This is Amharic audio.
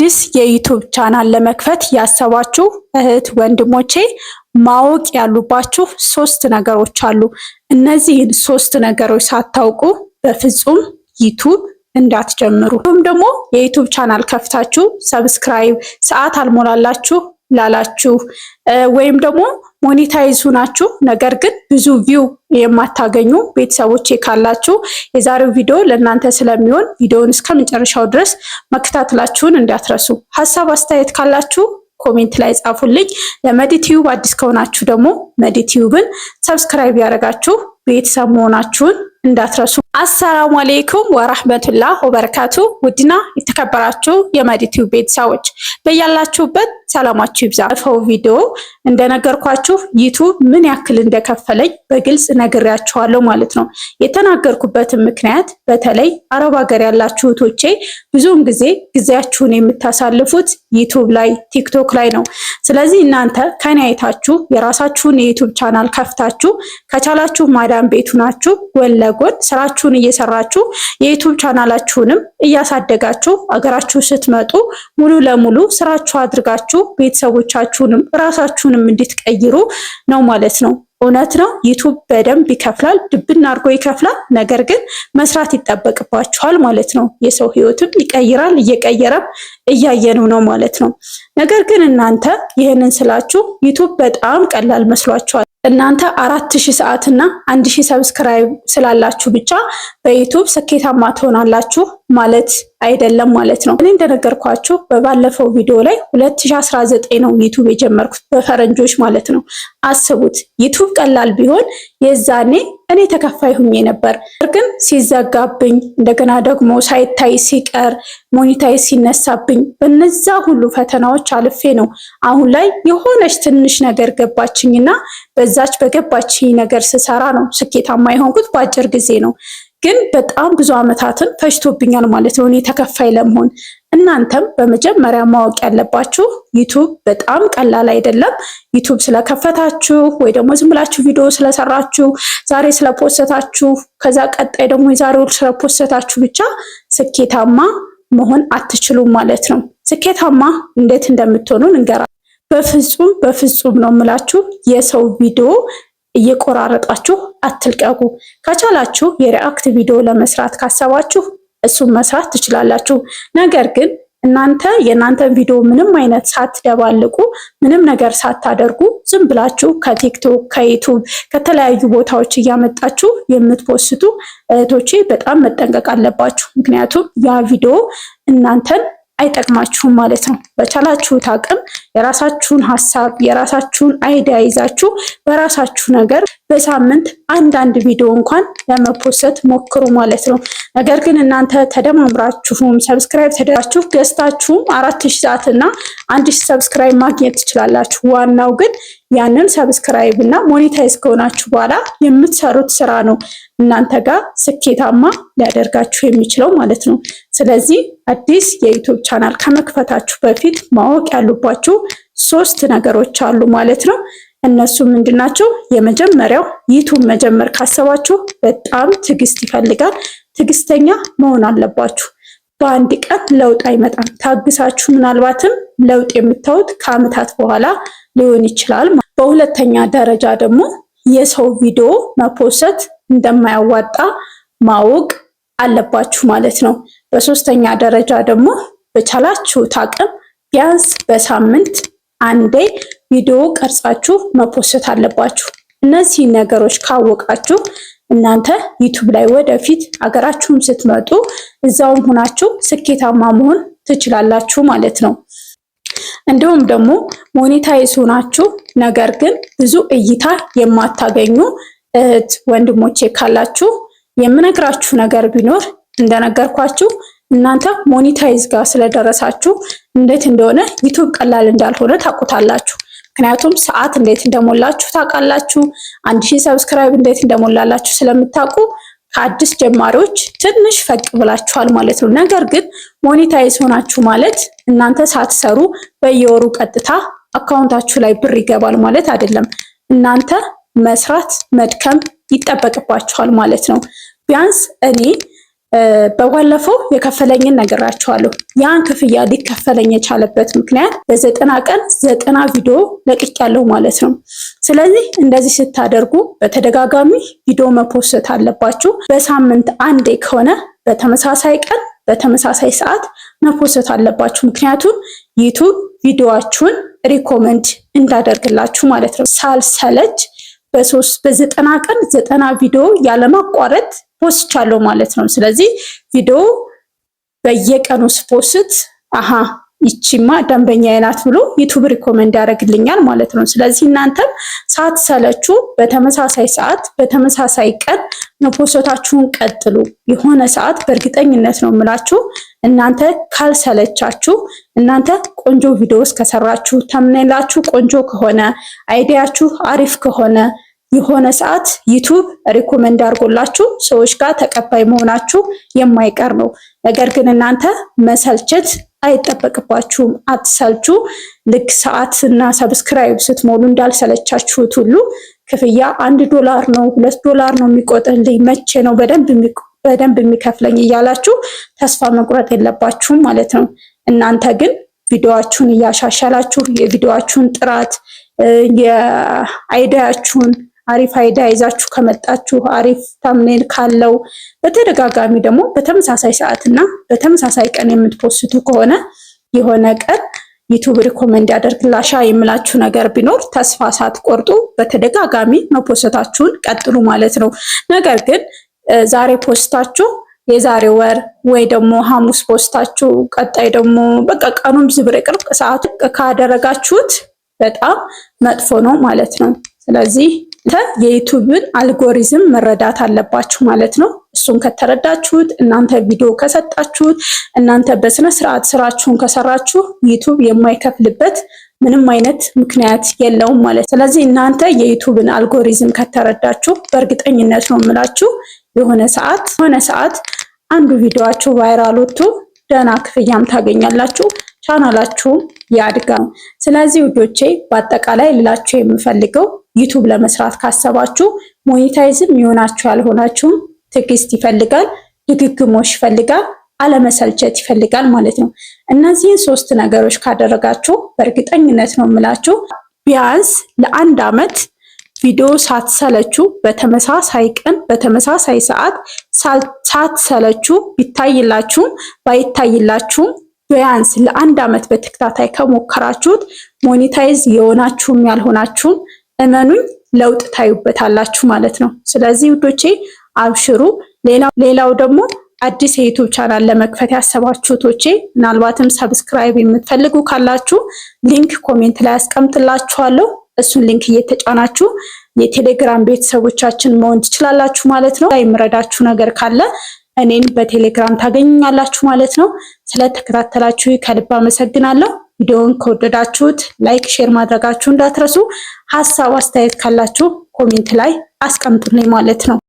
አዲስ የዩቲዩብ ቻናል ለመክፈት ያሰባችሁ እህት ወንድሞቼ ማወቅ ያሉባችሁ 3 ነገሮች አሉ። እነዚህን 3 ነገሮች ሳታውቁ በፍጹም ዩቲዩብ እንዳትጀምሩ። ደግሞ የዩቲዩብ ቻናል ከፍታችሁ ሰብስክራይብ ሰዓት አልሞላላችሁ ላላችሁ ወይም ደግሞ ሞኔታይዝ ሆናችሁ ነገር ግን ብዙ ቪው የማታገኙ ቤተሰቦቼ ካላችሁ የዛሬው ቪዲዮ ለእናንተ ስለሚሆን ቪዲዮውን እስከ መጨረሻው ድረስ መከታተላችሁን እንዳትረሱ። ሀሳብ አስተያየት ካላችሁ ኮሜንት ላይ ጻፉልኝ። ለመዲቲዩብ አዲስ ከሆናችሁ ደግሞ መዲቲዩብን ሰብስክራይብ ያደረጋችሁ ቤተሰብ መሆናችሁን እንዳትረሱ። አሰላሙ አለይኩም ወራህመቱላህ ወበረካቱ። ውድና የተከበራችሁ የመዲቲዩብ ቤተሰቦች በያላችሁበት ሰላማችሁ ይብዛ። ባለፈው ቪዲዮ እንደነገርኳችሁ ዩቲዩብ ምን ያክል እንደከፈለኝ በግልጽ ነግሬያችኋለሁ ማለት ነው። የተናገርኩበትን ምክንያት በተለይ አረብ ሀገር ያላችሁ እህቶቼ ብዙውን ጊዜያችሁን የምታሳልፉት ዩቲዩብ ላይ ቲክቶክ ላይ ነው። ስለዚህ እናንተ ከኔ አይታችሁ የራሳችሁን የዩቲዩብ ቻናል ከፍታችሁ ከቻላችሁ ማዳም ቤቱ ናችሁ ጎን ለጎን ስራችሁን እየሰራችሁ የዩቲዩብ ቻናላችሁንም እያሳደጋችሁ አገራችሁ ስትመጡ ሙሉ ለሙሉ ስራችሁ አድርጋችሁ ቤተሰቦቻችሁንም ራሳችሁንም እንድትቀይሩ ነው ማለት ነው። እውነት ነው፣ ዩቲዩብ በደንብ ይከፍላል፣ ድብና አድርጎ ይከፍላል። ነገር ግን መስራት ይጠበቅባችኋል ማለት ነው። የሰው ህይወትም ይቀይራል፣ እየቀየረም እያየነው ነው ማለት ነው። ነገር ግን እናንተ ይህንን ስላችሁ ዩቲዩብ በጣም ቀላል መስሏችኋል። እናንተ 4000 ሰዓት እና 1000 ሰብስክራይብ ስላላችሁ ብቻ በዩቲዩብ ስኬታማ ትሆናላችሁ ማለት አይደለም ማለት ነው። እኔ እንደነገርኳችሁ በባለፈው ቪዲዮ ላይ 2019 ነው ዩቲዩብ የጀመርኩት በፈረንጆች ማለት ነው። አስቡት፣ ዩቲዩብ ቀላል ቢሆን የዛኔ እኔ ተከፋይ ሁኜ ነበር። ግን ሲዘጋብኝ እንደገና ደግሞ ሳይታይ ሲቀር ሞኔታይዝ ሲነሳብኝ በነዛ ሁሉ ፈተናዎች አልፌ ነው አሁን ላይ የሆነች ትንሽ ነገር ገባችኝና በዛች በገባችኝ ነገር ስሰራ ነው ስኬታማ የሆንኩት። በአጭር ጊዜ ነው ግን በጣም ብዙ አመታትን ፈጅቶብኛል ማለት ነው እኔ ተከፋይ ለመሆን። እናንተም በመጀመሪያ ማወቅ ያለባችሁ ዩቲዩብ በጣም ቀላል አይደለም። ዩቲዩብ ስለከፈታችሁ ወይ ደግሞ ዝም ብላችሁ ቪዲዮ ስለሰራችሁ ዛሬ ስለፖስተታችሁ ከዛ ቀጣይ ደግሞ የዛሬው ስለፖስተታችሁ ብቻ ስኬታማ መሆን አትችሉም ማለት ነው። ስኬታማ እንዴት እንደምትሆኑ እንገራ። በፍጹም ነው የምላችሁ የሰው ቪዲዮ እየቆራረጣችሁ አትልቀቁ። ከቻላችሁ የሪአክት ቪዲዮ ለመስራት ካሰባችሁ እሱን መስራት ትችላላችሁ። ነገር ግን እናንተ የእናንተን ቪዲዮ ምንም አይነት ሳትደባልቁ ምንም ነገር ሳታደርጉ ዝም ብላችሁ ከቲክቶክ ከዩቲዩብ ከተለያዩ ቦታዎች እያመጣችሁ የምትፖስቱ እህቶቼ በጣም መጠንቀቅ አለባችሁ። ምክንያቱም ያ ቪዲዮ እናንተን አይጠቅማችሁም ማለት ነው። በቻላችሁት አቅም የራሳችሁን ሀሳብ የራሳችሁን አይዲያ ይዛችሁ በራሳችሁ ነገር በሳምንት አንዳንድ ቪዲዮ እንኳን ለመፖስት ሞክሩ ማለት ነው። ነገር ግን እናንተ ተደማምራችሁም ሰብስክራይብ ተደራችሁ ገዝታችሁም 4000 ሰዓት እና 1000 ሰብስክራይብ ማግኘት ትችላላችሁ። ዋናው ግን ያንን ሰብስክራይብ እና ሞኔታይዝ ከሆናችሁ በኋላ የምትሰሩት ስራ ነው እናንተ ጋር ስኬታማ ሊያደርጋችሁ የሚችለው ማለት ነው። ስለዚህ አዲስ የዩቲዩብ ቻናል ከመክፈታችሁ በፊት ማወቅ ያሉባችሁ 3 ነገሮች አሉ ማለት ነው። እነሱ ምንድናቸው? የመጀመሪያው ዩቲዩብ መጀመር ካሰባችሁ በጣም ትዕግስት ይፈልጋል። ትዕግስተኛ መሆን አለባችሁ። በአንድ ቀን ለውጥ አይመጣም። ታግሳችሁ ምናልባትም ለውጥ የምታዩት ከአመታት በኋላ ሊሆን ይችላል። በሁለተኛ ደረጃ ደግሞ የሰው ቪዲዮ መፖሰት እንደማያዋጣ ማወቅ አለባችሁ ማለት ነው። በሶስተኛ ደረጃ ደግሞ በቻላችሁት አቅም ቢያንስ በሳምንት አንዴ ቪዲዮ ቀርጻችሁ መፖሰት አለባችሁ። እነዚህ ነገሮች ካወቃችሁ እናንተ ዩቲዩብ ላይ ወደፊት አገራችሁም ስትመጡ እዛውም ሆናችሁ ስኬታማ መሆን ትችላላችሁ ማለት ነው። እንዲሁም ደግሞ ሞኔታይዝ ሆናችሁ ነገር ግን ብዙ እይታ የማታገኙ እህት ወንድሞቼ ካላችሁ የምነግራችሁ ነገር ቢኖር እንደነገርኳችሁ እናንተ ሞኔታይዝ ጋር ስለደረሳችሁ እንዴት እንደሆነ ዩቲዩብ ቀላል እንዳልሆነ ታውቁታላችሁ። ምክንያቱም ሰዓት እንዴት እንደሞላችሁ ታውቃላችሁ። 1000 ሰብስክራይብ እንዴት እንደሞላላችሁ ስለምታውቁ ከአዲስ ጀማሪዎች ትንሽ ፈቅ ብላችኋል ማለት ነው። ነገር ግን ሞኔታይዝ ሆናችሁ ማለት እናንተ ሳትሰሩ በየወሩ ቀጥታ አካውንታችሁ ላይ ብር ይገባል ማለት አይደለም። እናንተ መስራት መድከም ይጠበቅባችኋል ማለት ነው። ቢያንስ እኔ በባለፈው የከፈለኝን ነገራችኋለሁ። ያን ክፍያ ሊከፈለኝ የቻለበት ምክንያት በ90 ቀን 90 ቪዲዮ ለቅቄያለሁ ማለት ነው። ስለዚህ እንደዚህ ስታደርጉ በተደጋጋሚ ቪዲዮ መፖስት አለባችሁ። በሳምንት አንዴ ከሆነ በተመሳሳይ ቀን በተመሳሳይ ሰዓት መፖስት አለባችሁ። ምክንያቱም ዩቲዩብ ቪዲዮአችሁን ሪኮመንድ እንዳደርግላችሁ ማለት ነው። ሳልሰለች በ90 ቀን 90 ቪዲዮ ያለማቋረጥ ፖስቻለሁ ማለት ነው። ስለዚህ ቪዲዮ በየቀኑ ስፖስት ይቺማ ደንበኛዬ ናት ብሎ ዩቲዩብ ሪኮመንድ ያደርግልኛል ማለት ነው። ስለዚህ እናንተም ሳትሰለቹ በተመሳሳይ ሰዓት በተመሳሳይ ቀን መፖስታችሁን ቀጥሉ። የሆነ ሰዓት በእርግጠኝነት ነው የምላችሁ እናንተ ካልሰለቻችሁ፣ እናንተ ቆንጆ ቪዲዮስ ከሰራችሁ፣ ተምኔላችሁ ቆንጆ ከሆነ፣ አይዲያችሁ አሪፍ ከሆነ የሆነ ሰዓት ዩቲዩብ ሪኮመንድ አድርጎላችሁ ሰዎች ጋር ተቀባይ መሆናችሁ የማይቀር ነው። ነገር ግን እናንተ መሰልቸት አይጠበቅባችሁም። አትሰልቹ። ልክ ሰዓትና ሰብስክራይብ ስትሞሉ እንዳልሰለቻችሁት ሁሉ ክፍያ $1 ነው $2 ነው የሚቆጥርልኝ፣ መቼ ነው በደንብ የሚከፍለኝ እያላችሁ ተስፋ መቁረጥ የለባችሁም ማለት ነው። እናንተ ግን ቪዲዮአችሁን እያሻሻላችሁ የቪዲዮአችሁን ጥራት የአይዲያችሁን አሪፍ አይዲያ ይዛችሁ ከመጣችሁ አሪፍ ታምኔል ካለው በተደጋጋሚ ደግሞ በተመሳሳይ ሰዓትና በተመሳሳይ ቀን የምትፖስቱ ከሆነ የሆነ ቀን ዩቲዩብ ሪኮመንድ ያደርግላሻ የምላችሁ ነገር ቢኖር ተስፋ ሳትቆርጡ በተደጋጋሚ መፖስታችሁን ቀጥሉ ማለት ነው። ነገር ግን ዛሬ ፖስታችሁ የዛሬ ወር ወይ ደግሞ ሐሙስ ፖስታችሁ ቀጣይ ደግሞ በቃ ቀኑም ዝብርቅርቅ ሰዓቱ ካደረጋችሁት በጣም መጥፎ ነው ማለት ነው። ስለዚህ የዩቲዩብን አልጎሪዝም መረዳት አለባችሁ ማለት ነው። እሱን ከተረዳችሁት እናንተ ቪዲዮ ከሰጣችሁት እናንተ በስነ ስርዓት ስራችሁን ከሰራችሁ ዩቲዩብ የማይከፍልበት ምንም አይነት ምክንያት የለውም ማለት። ስለዚህ እናንተ የዩቲዩብን አልጎሪዝም ከተረዳችሁ በእርግጠኝነት ነው የምላችሁ የሆነ ሰዓት አንዱ ቪዲዮአችሁ ቫይራል ወጥቶ ደህና ክፍያም ታገኛላችሁ፣ ቻናላችሁም ያድጋል። ስለዚህ ውዶቼ በአጠቃላይ ልላችሁ የምፈልገው ዩቲዩብ ለመስራት ካሰባችሁ ሞኔታይዝም ይሆናችሁ ያልሆናችሁም ትዕግስት ይፈልጋል፣ ድግግሞሽ ይፈልጋል፣ አለመሰልቸት ይፈልጋል ማለት ነው። እነዚህን 3 ነገሮች ካደረጋችሁ በእርግጠኝነት ነው የምላችሁ ቢያንስ ለ1 ዓመት ቪዲዮ ሳትሰለቹ በተመሳሳይ ቀን በተመሳሳይ ሰዓት ሳትሰለቹ ቢታይላችሁም ባይታይላችሁም ቢያንስ ለ1 ዓመት በተከታታይ ከሞከራችሁት ሞኔታይዝ የሆናችሁም ያልሆናችሁም እመኑኝ ለውጥ ታዩበታላችሁ ማለት ነው። ስለዚህ ውዶቼ አብሽሩ። ሌላው ደግሞ አዲስ የዩቲዩብ ቻናል ለመክፈት ያሰባችሁቶቼ ምናልባትም ሰብስክራይብ የምትፈልጉ ካላችሁ ሊንክ ኮሜንት ላይ አስቀምጥላችኋለሁ። እሱን ሊንክ እየተጫናችሁ የቴሌግራም ቤተሰቦቻችን መሆን ትችላላችሁ ማለት ነው። የምረዳችሁ ነገር ካለ እኔን በቴሌግራም ታገኙኛላችሁ ማለት ነው። ስለተከታተላችሁ ከልብ አመሰግናለሁ። ቪዲዮውን ከወደዳችሁት ላይክ፣ ሼር ማድረጋችሁ እንዳትረሱ። ሀሳብ አስተያየት ካላችሁ ኮሜንት ላይ አስቀምጡልኝ ማለት ነው።